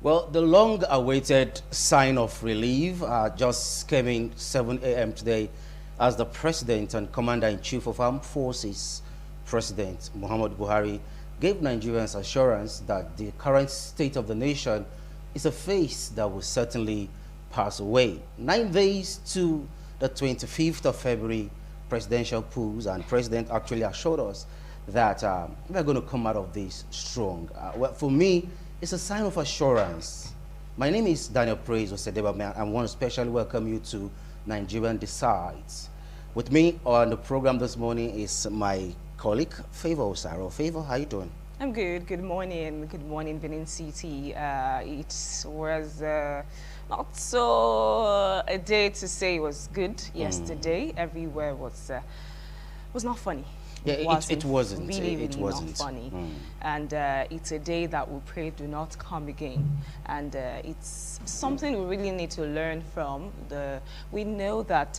Well, the long-awaited sign of relief just came in 7 a.m. today as the President and Commander-in-Chief of Armed Forces, President Muhammad Buhari, gave Nigerians assurance that the current state of the nation is a phase that will certainly pass away. 9 days to the 25th of February presidential polls, and President actually assured us that we're going to come out of this strong. Well, for me, it's a sign of assurance. My name is Daniel Praise Osedeba. I want to especially welcome you to Nigerian Decides. With me on the program this morning is my colleague, Favor Osaro. Favor, how you doing? I'm good. Good morning. Good morning, Benin City. It was not so a day to say it was good yesterday. Everywhere was not funny. Yeah, it wasn't. Really, it wasn't. not funny. And it's a day that we pray do not come again. And it's something we really need to learn from. We know that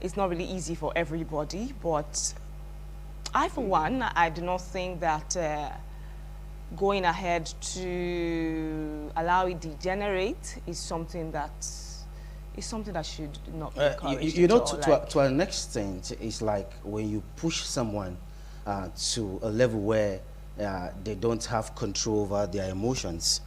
it's not really easy for everybody, but I, for one, I do not think that going ahead to allow it degenerate is something that should not be encouraged. You know, to an extent, it's like when you push someone to a level where they don't have control over their emotions,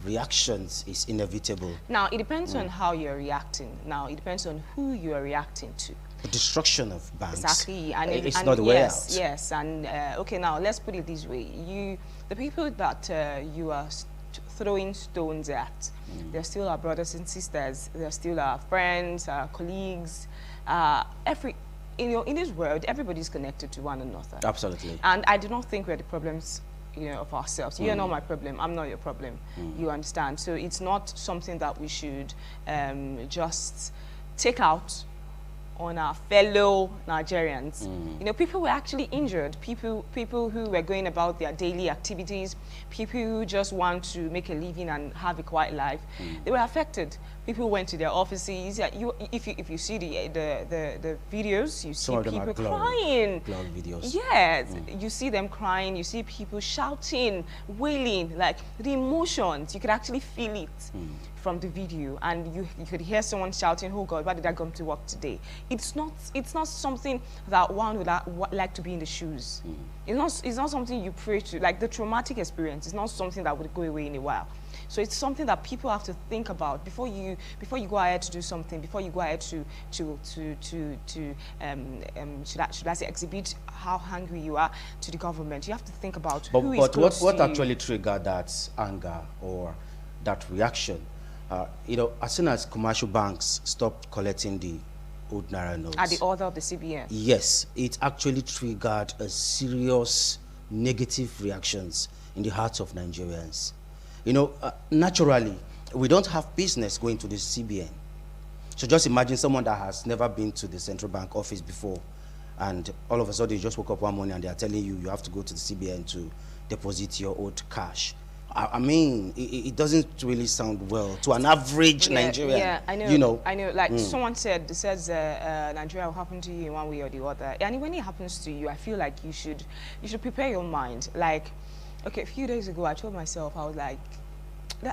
reactions is inevitable. Now, it depends on how you're reacting. Now, it depends on who you are reacting to. The destruction of banks. Exactly. It's not the way out. Yes, and okay, now let's put it this way. The people that you are throwing stones at, they're still our brothers and sisters, they're still our friends, our colleagues. In this world, everybody's connected to one another. Absolutely. And I do not think we're the problems of ourselves. You're not my problem, I'm not your problem. You understand? So it's not something that we should just take out on our fellow Nigerians. People were actually injured. People who were going about their daily activities, people who just want to make a living and have a quiet life, they were affected. People went to their offices. If you see the videos, you see people crying. Blog videos. Yes, you see them crying. You see people shouting, wailing, like the emotions. You could actually feel it from the video, and you could hear someone shouting, "Oh God, why did I come to work today?" It's not something that one would like to be in the shoes. It's not something you pray to. Like the traumatic experience is not something that would go away in a while. So it's something that people have to think about before you go ahead to do something. Before you go ahead to should I say exhibit how angry you are to the government. You have to think about who is close to you. What actually triggered that anger or that reaction? As soon as commercial banks stopped collecting the old Naira notes. At the order of the CBN. Yes, it actually triggered a serious negative reactions in the hearts of Nigerians. Naturally, we don't have business going to the CBN. So just imagine someone that has never been to the central bank office before, and all of a sudden you just woke up one morning and they are telling you you have to go to the CBN to deposit your old cash. I mean, it doesn't really sound well to an average Nigerian. Yeah, I know. I know. Like someone said, Nigeria will happen to you in one way or the other. And when it happens to you, I feel like you should prepare your mind. Like, okay, a few days ago, I told myself, I was like,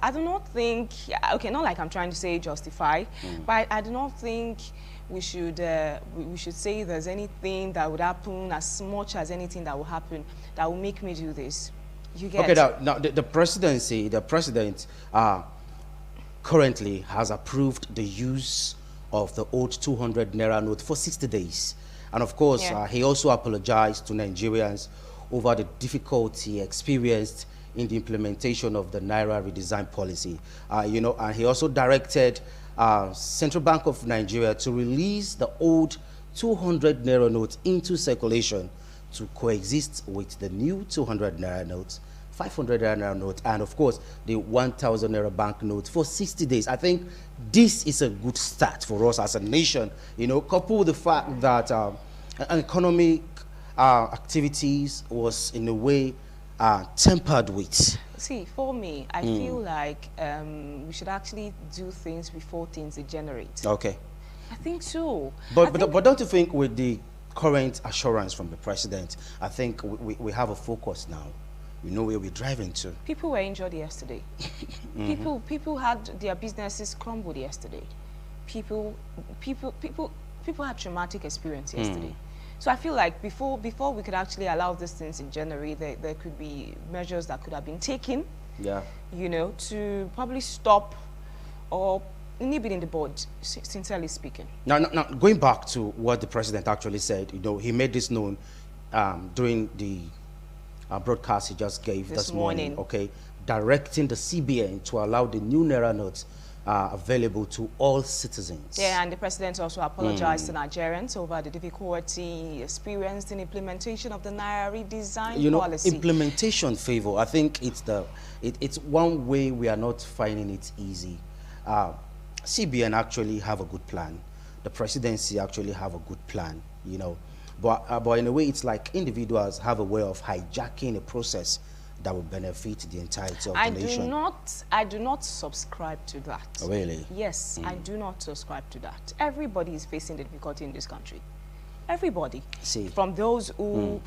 I do not think, okay, not like I'm trying to say justify, but I do not think we should say there's anything that would happen, as much as anything that will happen, that will make me do this. You get okay, now the president currently has approved the use of the old 200 Naira note for 60 days. And of course, he also apologized to Nigerians over the difficulty experienced in the implementation of the Naira redesign policy. And he also directed Central Bank of Nigeria to release the old 200 Naira note into circulation to coexist with the new 200 Naira notes, 500 Naira note, and of course the 1,000 Naira bank note for 60 days. I think this is a good start for us as a nation, coupled with the fact that economic activities was in a way tempered with. See, for me, I feel like we should actually do things before things degenerate. Okay. I think so. But don't you think with the current assurance from the president, I think we have a focus now we know where we're driving to. People were injured yesterday. People had their businesses crumbled yesterday. People had traumatic experience yesterday. So I feel like before we could actually allow these things in January, there could be measures that could have been taken. Yeah. You know, to probably stop or nip it in the bud, sincerely speaking. Now, going back to what the president actually said, you know, he made this known during the broadcast he just gave this morning, okay, directing the CBN to allow the new Naira notes available to all citizens. Yeah, and the president also apologized to Nigerians over the difficulty experienced in implementation of the Naira redesign policy. Implementation favor, I think it's one way we are not finding it easy. CBN actually have a good plan. The presidency actually have a good plan, you know. But in a way, it's like individuals have a way of hijacking a process that will benefit the entirety of the nation. I do not subscribe to that. Oh, really? Yes, I do not subscribe to that. Everybody is facing difficulty in this country. Everybody. See. From those who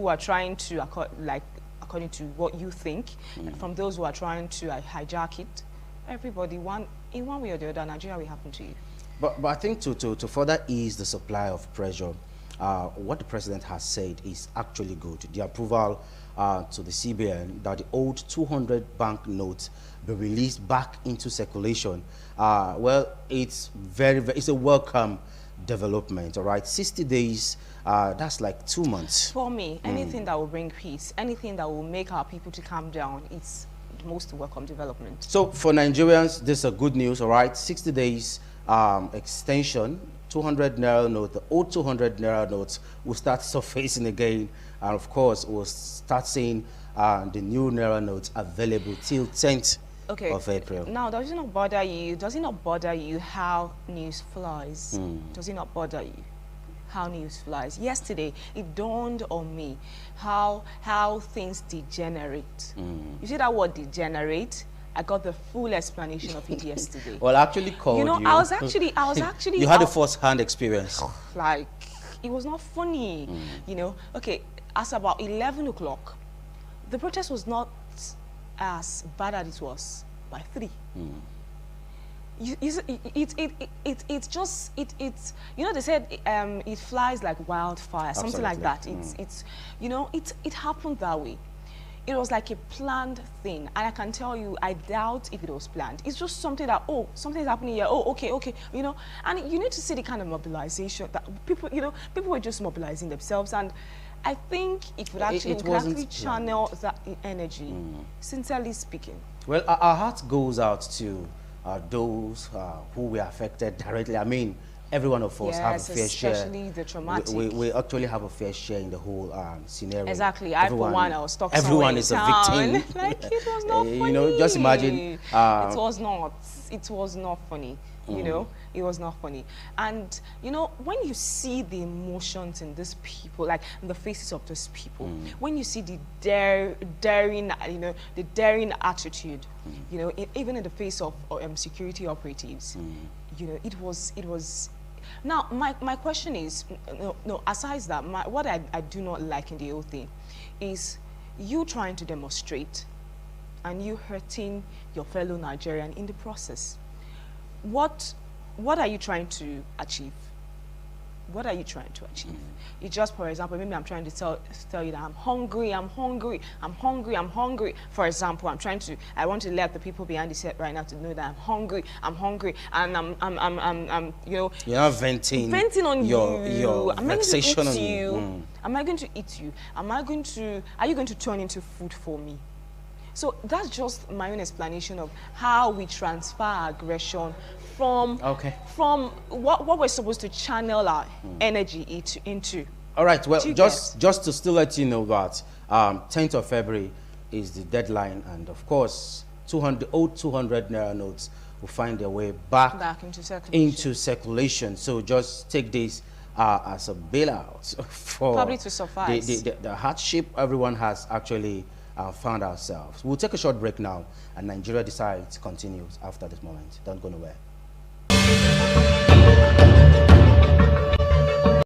are trying to, according to what you think, and from those who are trying to hijack it. Everybody, in one way or the other, Nigeria will happen to you. But I think to further ease the supply of pressure, what the president has said is actually good. The approval to the CBN that the old 200 bank notes be released back into circulation. Well, it's it's a welcome development. All right, 60 days. That's like 2 months. For me, anything that will bring peace, anything that will make our people to calm down, it's most welcome development. So for Nigerians, this is a good news, all right? 60 days extension, 200 Naira note, the old 200 Naira notes will start surfacing again. And of course, we'll start seeing the new Naira notes available till 10th of April. Now, does it not bother you? Does it not bother you how news flies? Does it not bother you how news flies? Yesterday, it dawned on me how things degenerate. You see that word degenerate? I got the full explanation of it yesterday. Well, I actually called you. You know, I was actually. You had a first-hand experience. Like, it was not funny. You know, okay, as about 11 o'clock, the protest was not as bad as it was by 3. It's just you know, they said it flies like wildfire, something like that. It's you know, it happened that way. It was like a planned thing, and I can tell you, I doubt if it was planned. It's just something that, oh, something's happening here. Oh, okay, you know. And you need to see the kind of mobilization that people, you know, people were just mobilizing themselves, and I think it would actually channel that energy. Sincerely speaking. Well, our heart goes out to those who were affected directly. I mean, every one of us have a fair share. Especially the traumatic. We actually have a fair share in the whole scenario. Exactly. I, for one, I was stuck everyone is town. A victim. Like, it was not funny. You know, just imagine. It was not funny. You know, it was not funny. And, you know, when you see the emotions in these people, like in the faces of these people, when you see the daring, you know, the daring attitude, you know, even in the face of security operatives, you know, it was. Now, my question is, no, aside that, what I do not like in the whole thing is you trying to demonstrate and you hurting your fellow Nigerian in the process. What are you trying to achieve? What are you trying to achieve? You just, for example, maybe I'm trying to tell you that I'm hungry. For example, I want to let the people behind the set right now to know that I'm hungry, and I'm you know. You're not venting on your vexation on you. Am I going to eat you? Are you going to turn into food for me? So that's just my own explanation of how we transfer aggression from what we're supposed to channel our energy into. All right. Well, just to still let you know that 10th of February is the deadline, and of course, 200 Naira notes will find their way back into circulation. So just take this as a bailout for probably to suffice the hardship everyone has actually found ourselves. We'll take a short break now, and Nigeria Decides continues after this moment. Don't go nowhere.